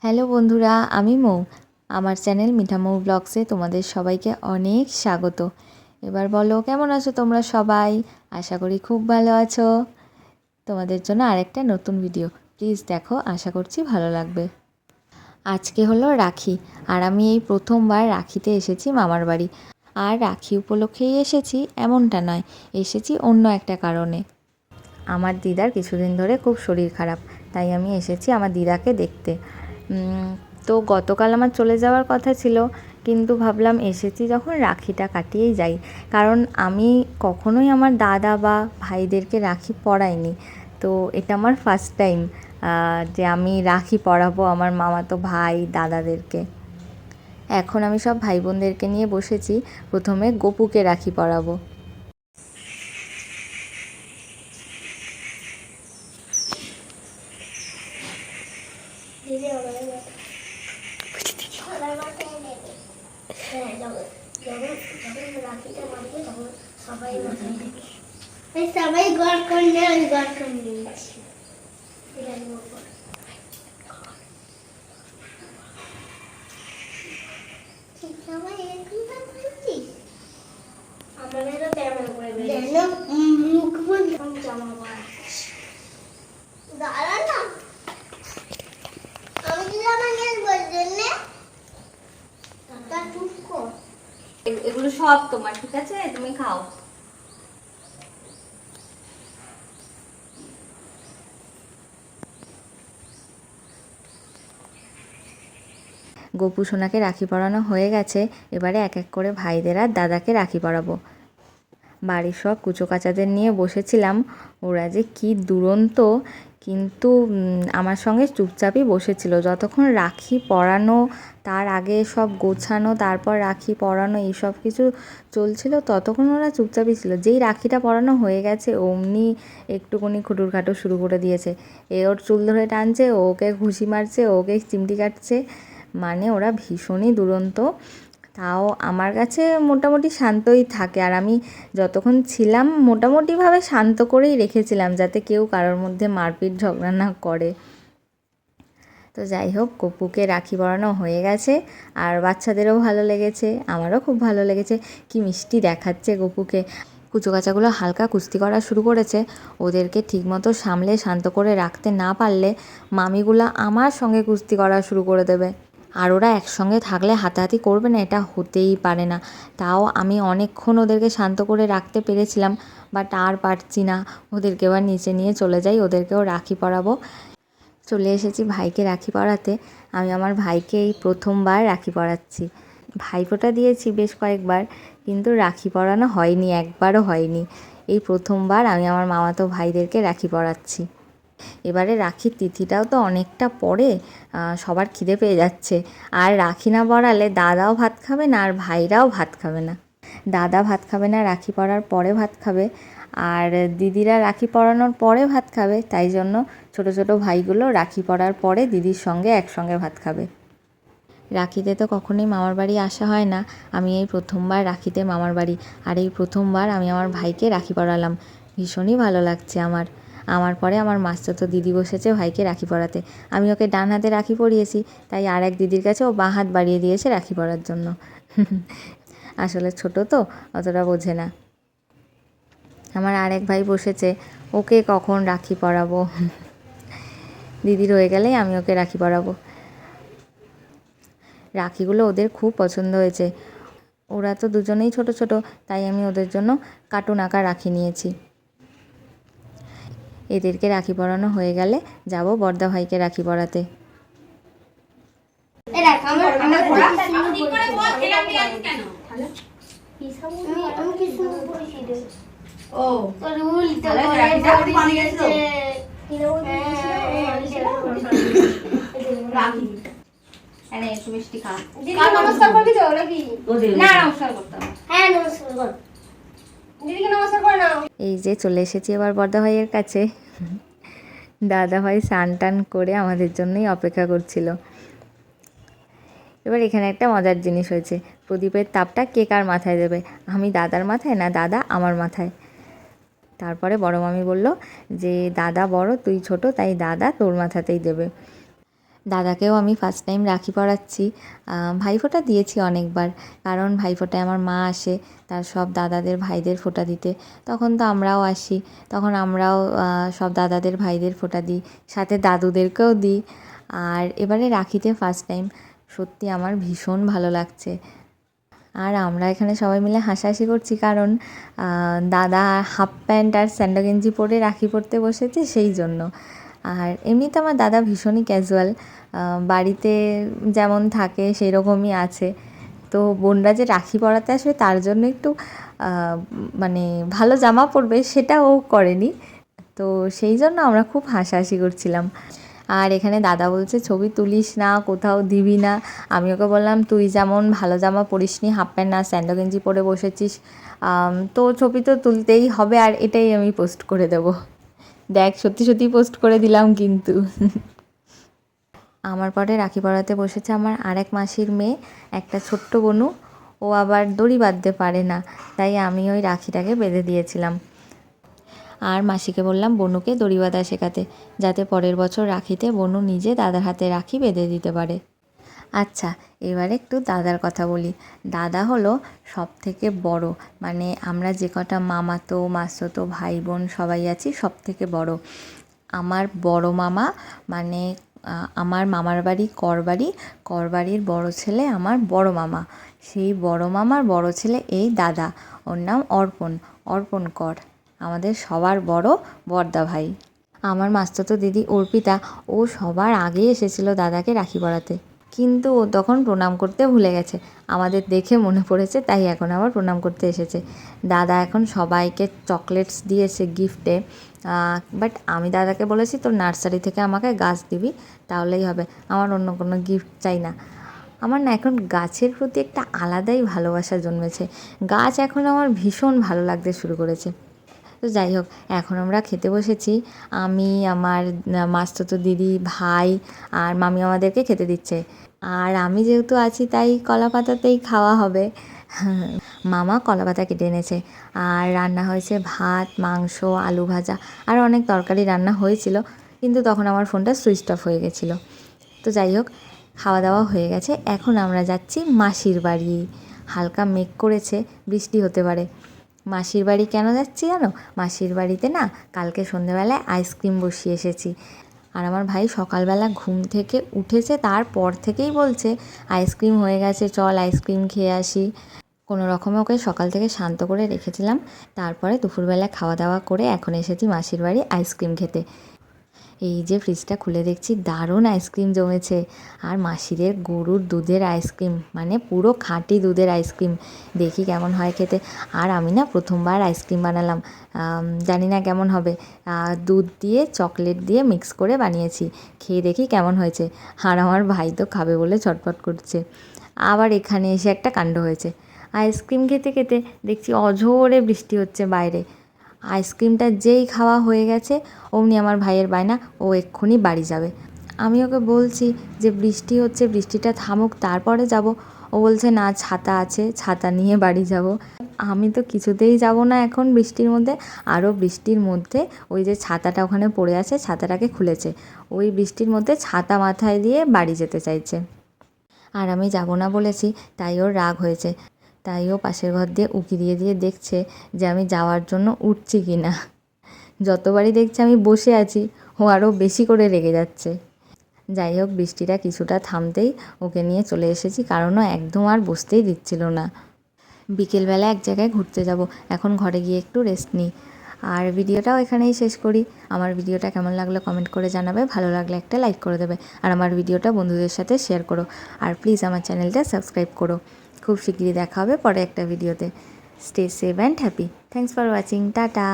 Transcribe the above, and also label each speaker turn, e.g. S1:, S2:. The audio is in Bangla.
S1: হ্যালো বন্ধুরা, আমি মৌ। আমার চ্যানেল মিঠা মৌ ব্লগসে তোমাদের সবাইকে অনেক স্বাগত। এবার বলো, কেমন আছো তোমরা সবাই? আশা করি খুব ভালো আছো। তোমাদের জন্য আরেকটা নতুন ভিডিও, প্লিজ দেখো, আশা করছি ভালো লাগবে। আজকে হলো রাখি, আর আমি এই প্রথমবার রাখিতে এসেছি মামার বাড়ি। আর রাখি উপলক্ষেই এসেছি এমনটা নয়, এসেছি অন্য একটা কারণে। আমার দিদার কিছুদিন ধরে খুব শরীর খারাপ, তাই আমি এসেছি আমার দিদাকে দেখতে। তো গতকাল আমার চলে যাওয়ার কথা ছিল, কিন্তু ভাবলাম এসেছি যখন রাখিটা কাটিয়েই যাই। কারণ আমি কখনোই আমার দাদা বা ভাইদেরকে রাখি পরাইনি, তো এটা আমার ফার্স্ট টাইম যে আমি রাখি পরাবো আমার মামাতো ভাই দাদাদেরকে। এখন আমি সব ভাই বোনদেরকে নিয়ে বসেছি, প্রথমে গপুকে রাখি পরাবো।
S2: সবাই গড় করলে ওই গড় করে নিয়েছি।
S1: এগুলো সব তোমার, ঠিক আছে? তুমি খাও। গপু সোনাকে রাখি পরানো হয়ে গেছে, এবারে এক এক করে ভাইদের আর দাদাকে রাখি পরাবো। বাড়ির সব কুচো কাচাদের নিয়ে বসেছিলাম, ওরা যে কি দুরন্ত, কিন্তু আমার সঙ্গে চুপচাপই বসেছিল যতক্ষণ রাখি পরানো, তার আগে সব গোছানো, তারপর রাখি পরানো, এইসব কিছু চলছিল, ততক্ষণ ওরা চুপচাপই ছিল। যেই রাখিটা পরানো হয়ে গেছে অমনি একটুকুনি খুটুরখাটো শুরু করে দিয়েছে। ওর চুল ধরে টানছে, ওকে ঘুষি মারছে, ওকে চিমটি কাটছে, মানে ওরা ভীষণই দুরন্ত। তাও আমার কাছে মোটামুটি শান্তই থাকে, আর আমি যতক্ষণ ছিলাম মোটামুটিভাবে শান্ত করেই রেখেছিলাম, যাতে কেউ কারোর মধ্যে মারপিট ঝগড়া না করে। তো যাই হোক, গপুকে রাখি পরানো হয়ে গেছে, আর বাচ্চাদেরও ভালো লেগেছে, আমারও খুব ভালো লেগেছে। কি মিষ্টি দেখাচ্ছে গপুকে। কুচোকাচাগুলো হালকা কুস্তি করা শুরু করেছে। ওদেরকে ঠিকমতো সামলে শান্ত করে রাখতে না পারলে মামিগুলো আমার সঙ্গে কুস্তি করা শুরু করে দেবে, আর ওরা একসঙ্গে থাকলে হাতাহাতি করবে না, এটা হতেই পারে না। তাও আমি অনেকক্ষণ ওদেরকে শান্ত করে রাখতে পেরেছিলাম, বাট আর পারছি না। ওদেরকে এবার নিচে নিয়ে চলে যাই, ওদেরকেও রাখি পরাবো। চলে এসেছি ভাইকে রাখি পরাতে। আমি আমার ভাইকে এই প্রথমবার রাখি পরাচ্ছি। ভাইফোঁটা দিয়েছি বেশ কয়েকবার, কিন্তু রাখি পরানো হয়নি, একবারও হয়নি। এই প্রথমবার আমি আমার মামাতো ভাইদেরকে রাখি পরাচ্ছি। এবারে রাখির তিথিটাও তো অনেকটা পরে, সবার খিদে পেয়ে যাচ্ছে। আর রাখি না পরালে দাদাও ভাত খাবে না, আর ভাইরাও ভাত খাবে না। দাদা ভাত খাবে না, রাখি পরার পরে ভাত খাবে, আর দিদিরা রাখি পরানোর পরে ভাত খাবে। তাই জন্য ছোটো ছোটো ভাইগুলো রাখি পরার পরে দিদির সঙ্গে একসঙ্গে ভাত খাবে। রাখিতে তো কখনোই মামার বাড়ি আসা হয় না, আমি এই প্রথমবার রাখিতে মামার বাড়ি, আর এই প্রথমবার আমি আমার ভাইকে রাখি পরালাম। ভীষণই ভালো লাগছে আমার। আমার পরে আমার মাস্টারতো দিদি বসেছে ভাইকে রাখি পরাতে। আমি ওকে ডান হাতে রাখি পরিয়েছি, তাই আর এক দিদির কাছে ও বাঁ হাত বাড়িয়ে দিয়েছে রাখি পরার জন্য। আসলে ছোট তো, অতটা বোঝে না। আমার আর এক ভাই বসেছে, ওকে কখন রাখি পরাবো। দিদির হয়ে গেলেই আমি ওকে রাখি পরাবো। রাখিগুলো ওদের খুব পছন্দ হয়েছে। ওরা তো দুজনেই ছোট ছোট, তাই আমি ওদের জন্য কার্টুন আঁকা রাখি নিয়েছি। এদেরকে রাখি পরানো হয়ে গেলে যাব বড়দা ভাইকে রাখি পরাতে। এই যে চলে এসেছি এবার বড়দা ভাইয়ের কাছে। দাদা ভাই স্নান টান করে আমাদের জন্যই অপেক্ষা করছিল। এবার এখানে একটা মজার জিনিস হয়েছে, প্রদীপের তাপটা কে কার মাথায় দেবে, আমি দাদার মাথায় না দাদা আমার মাথায়। তারপরে বড় মামি বলল যে দাদা বড় তুই ছোট, তাই দাদা তোর মাথাতেই দেবে। দাদাকেও আমি ফার্স্ট টাইম রাখি পরাচ্ছি। ভাইফোঁটা দিয়েছি অনেকবার, কারণ ভাইফোঁটায় আমার মা আসে তার সব দাদাদের ভাইদের ফোঁটা দিতে। তখন তো আমরাও আসি, তখন আমরাও সব দাদাদের ভাইদের ফোঁটা দিই, সাথে দাদুদেরকেও দিই। আর এবারে রাখিতে ফার্স্ট টাইম, সত্যি আমার ভীষণ ভালো লাগছে। আর আমরা এখানে সবাই মিলে হাসাহাসি করছি, কারণ দাদা হাফ প্যান্ট আর স্যান্ডো গেঞ্জি পরে রাখি পরতে বসেছে, সেই জন্য। আর এমনিতে আমার দাদা ভীষণই ক্যাজুয়াল, বাড়িতে যেমন থাকে সেই রকমই আছে। তো বোনরা যে রাখি পরাতে আসবে তার জন্য একটু মানে ভালো জামা পরবে সেটা ও করেনি, তো সেই জন্য আমরা খুব হাসাহাসি করছিলাম। আর এখানে দাদা বলছে ছবি তুলিস না, কোথাও দিবি না। আমি ওকে বললাম তুই যেমন ভালো জামা পরিসনি, হাফ প্যান্ট না স্যান্ডো গেঞ্জি পরে বসেছিস, তো ছবি তো তুলতেই হবে, আর এটাই আমি পোস্ট করে দেবো। দেখ সত্যি সত্যি পোস্ট করে দিলাম কিন্তু। আমার পরে রাখি পরাতে বসেছে আমার আরেক মাসির মেয়ে, একটা ছোট্ট বনু। ও আবার দড়ি বাঁধতে পারে না, তাই আমি ওই রাখিটাকে বেঁধে দিয়েছিলাম। আর মাসিকে বললাম বনুকে দড়ি বাঁধা শেখাতে, যাতে পরের বছর রাখিতে বনু নিজে দাদার হাতে রাখি বেঁধে দিতে পারে। আচ্ছা, এবারে একটু দাদার কথা বলি। দাদা হলো সব থেকে বড়, মানে আমরা যে কটা মামাতো মাসতো ভাই বোন সবাই আছি সব থেকে বড়। আমার বড় মামা, মানে আমার মামার বাড়ি করবাড়ির বড় ছেলে আমার বড় মামা, সেই বড় মামার বড় ছেলে এই দাদা, ওর নাম অর্পণ কর, আমাদের সবার বড় বড়দা ভাই। আমার মাস্তুতো দিদি অর্পিতা, ও সবার আগে এসেছিল দাদাকে রাখি পরাতে, কিন্তু ও তখন প্রণাম করতে ভুলে গেছে। আমাদের দেখে মনে পড়েছে, তাই এখন আবার প্রণাম করতে এসেছে। দাদা এখন সবাইকে চকলেটস দিয়েছে গিফটে, বাট আমি দাদাকে বলেছি তোর নার্সারি থেকে আমাকে গাছ দিবি, তাহলেই হবে, আমার অন্য কোনো গিফট চাই না। আমার না এখন গাছের প্রতি একটা আলাদাই ভালোবাসা জন্মেছে, গাছ এখন আমার ভীষণ ভালো লাগতে শুরু করেছে। তো যাই হোক, এখন আমরা খেতে বসেছি, আমি, আমার মাস্তুতো দিদি, ভাই আর মামি আমাদেরকে খেতে দিচ্ছে। আর আমি যেহেতু আছি তাই কলা পাতাতেই খাওয়া হবে। মামা কলা পাতা কেটে এনেছে, আর রান্না হয়েছে ভাত, মাংস, আলু ভাজা, আর অনেক তরকারি রান্না হয়েছিল, কিন্তু তখন আমার ফোনটা সুইচ অফ হয়ে গেছিলো। তো যাই হোক, খাওয়া দাওয়া হয়ে গেছে, এখন আমরা যাচ্ছি মাসির বাড়ি। হালকা মেঘ করেছে, বৃষ্টি হতে পারে। মাসির বাড়ি কেন যাচ্ছি জানো? মাসির বাড়িতে না কালকে সন্ধেবেলায় আইসক্রিম বসিয়ে এসেছি, আর আমার ভাই সকালবেলা ঘুম থেকে উঠেছে, তারপর থেকেই বলছে আইসক্রিম হয়ে গেছে, চল আইসক্রিম খেয়ে আসি। কোনো রকমে ওকে সকাল থেকে শান্ত করে রেখেছিলাম, তারপরে দুপুরবেলা খাওয়া দাওয়া করে এখন এসেছি মাসির বাড়ি আইসক্রিম খেতে। এই যে ফ্রিজটা খুলে দেখছি দারুণ আইসক্রিম জমেছে, আর মাসিদের গরুর দুধের আইসক্রিম, মানে পুরো খাঁটি দুধের আইসক্রিম, দেখি কেমন হয় খেতে। আর আমি না প্রথমবার আইসক্রিম বানালাম, জানি না কেমন হবে, দুধ দিয়ে চকলেট দিয়ে মিক্স করে বানিয়েছি, খেয়ে দেখি কেমন হয়েছে। আর আমার ভাই তো খাবে বলে ছটফট করছে। আবার এখানে এসে একটা কাণ্ড হয়েছে, আইসক্রিম খেতে খেতে দেখছি অঝোরে বৃষ্টি হচ্ছে বাইরে। আইসক্রিমটা যেই খাওয়া হয়ে গেছে অমনি আমার ভাইয়ের বায়না, ও এক্ষুনি বাড়ি যাবে। আমি ওকে বলছি যে বৃষ্টি হচ্ছে, বৃষ্টিটা থামুক তারপরে যাব। ও বলছে না, ছাতা আছে, ছাতা নিয়ে বাড়ি যাব। আমি তো কিছুতেই যাব না এখন বৃষ্টির মধ্যে। আরও বৃষ্টির মধ্যে ওই যে ছাতাটা ওখানে পড়ে আছে, ছাতাটাকে খুলেছে, ওই বৃষ্টির মধ্যে ছাতা মাথায় দিয়ে বাড়ি যেতে চাইছে। আর আমি যাব না বলেছি, তাই ওর রাগ হয়েছে, তাই ও পাশের ঘর দিয়ে উঁকি দিয়ে দিয়ে দেখছে যে আমি যাওয়ার জন্য উঠছি কি না। যতবারই দেখছে আমি বসে আছি, ও আরও বেশি করে রেগে যাচ্ছে। যাই হোক, বৃষ্টিটা কিছুটা থামতেই ওকে নিয়ে চলে এসেছি, কারণ ও একদম আর বসতেই দিচ্ছিল না। বিকেলবেলা এক জায়গায় ঘুরতে যাব, এখন ঘরে গিয়ে একটু রেস্ট নিই। আর ভিডিওটাও এখানেই শেষ করি। আমার ভিডিওটা কেমন লাগলো কমেন্ট করে জানাবে, ভালো লাগলে একটা লাইক করে দেবে, আর আমার ভিডিওটা বন্ধুদের সাথে শেয়ার করো, আর প্লিজ আমার চ্যানেলটা সাবস্ক্রাইব করো। খুব শিগগিরই দেখা হবে পরে একটা ভিডিওতে। Stay save and happy. Thanks for watching, tata.